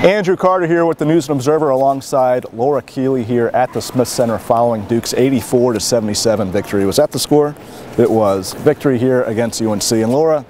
Andrew Carter here with the News and Observer alongside Laura Keely here at the Smith Center following Duke's 84-77 victory. Was that the score? It was. Victory here against UNC. And Laura,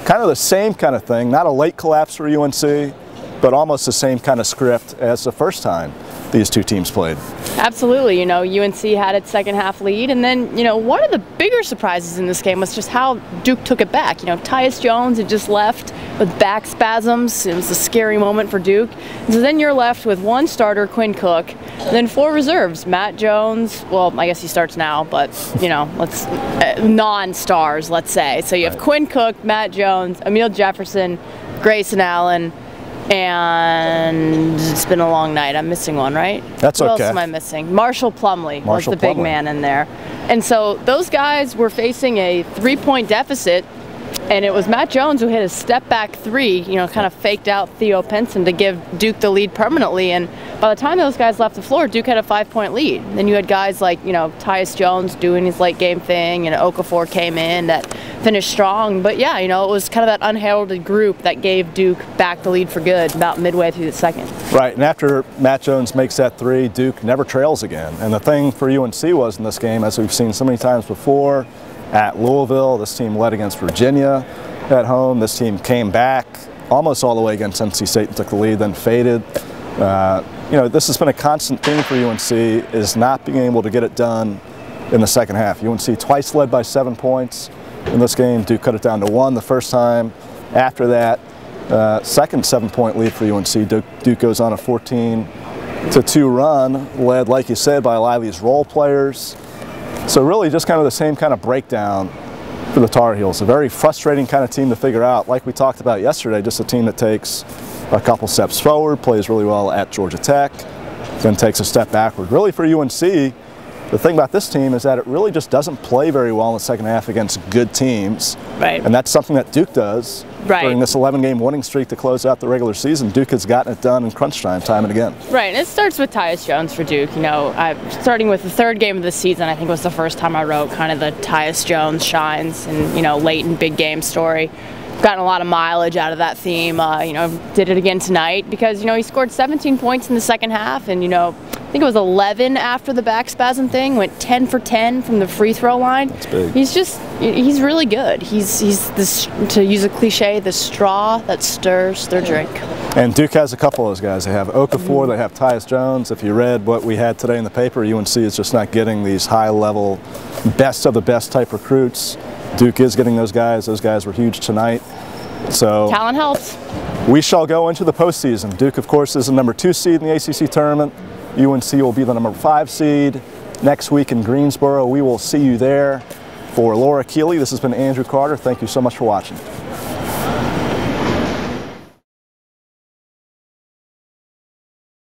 kind of the same kind of thing, not a late collapse for UNC, but almost the same kind of script as the first time these two teams played. Absolutely. You know, UNC had its second half lead, and then, you know, one of the bigger surprises in this game was just how Duke took it back. You know, Tyus Jones had just left with back spasms. It was a scary moment for Duke. And so then you're left with one starter, Quinn Cook, and then four reserves. Matt Jones, well, I guess he starts now, but, you know, let's non-stars, let's say. So you have Quinn Cook, Matt Jones, Emil Jefferson, Grayson Allen, and it's been a long night. I'm missing one, right? That's okay. Who else am I missing? Marshall Plumlee was the big man in there. And so those guys were facing a 3-point deficit, and it was Matt Jones who hit a step-back three, you know, kind of faked out Theo Pinson to give Duke the lead permanently. And by the time those guys left the floor, Duke had a 5-point lead. Then you had guys like, you know, Tyus Jones doing his late game thing, and Okafor came in that finished strong. But yeah, you know, it was kind of that unheralded group that gave Duke back the lead for good about midway through the second. Right, and after Matt Jones makes that three, Duke never trails again. And the thing for UNC was in this game, as we've seen so many times before, at Louisville, this team led against Virginia at home. This team came back almost all the way against NC State and took the lead, then faded. You know, this has been a constant theme for UNC, is not being able to get it done in the second half. UNC twice led by 7 points in this game. Duke cut it down to 1 the first time. After that, second 7-point lead for UNC. Duke goes on a 14-2 run, led, like you said, by a lot of these role players. So really just kind of the same kind of breakdown for the Tar Heels. A very frustrating kind of team to figure out. Like we talked about yesterday, just a team that takes a couple steps forward, plays really well at Georgia Tech, then takes a step backward. Really for UNC, the thing about this team is that it really just doesn't play very well in the second half against good teams. Right. And that's something that Duke does. Right. During this 11-game winning streak to close out the regular season, Duke has gotten it done in crunch time and again. Right, and it starts with Tyus Jones for Duke. You know, starting with the third game of the season, I think was the first time I wrote kind of the Tyus Jones shines and, you know, late in big game story. Gotten a lot of mileage out of that theme. You know, did it again tonight because, you know, he scored 17 points in the second half, and, you know, I think it was 11 after the back spasm thing, went 10 for 10 from the free throw line. That's big. He's really good. He's this, to use a cliche, the straw that stirs their drink. And Duke has a couple of those guys. They have Okafor, they have Tyus Jones. If you read what we had today in the paper, UNC is just not getting these high-level, best of the best type recruits. Duke is getting those guys. Those guys were huge tonight. So talent helps. We shall go into the postseason. Duke, of course, is the #2 seed in the ACC tournament. UNC will be the #5 seed next week in Greensboro. We will see you there. For Laura Keely, this has been Andrew Carter. Thank you so much for watching.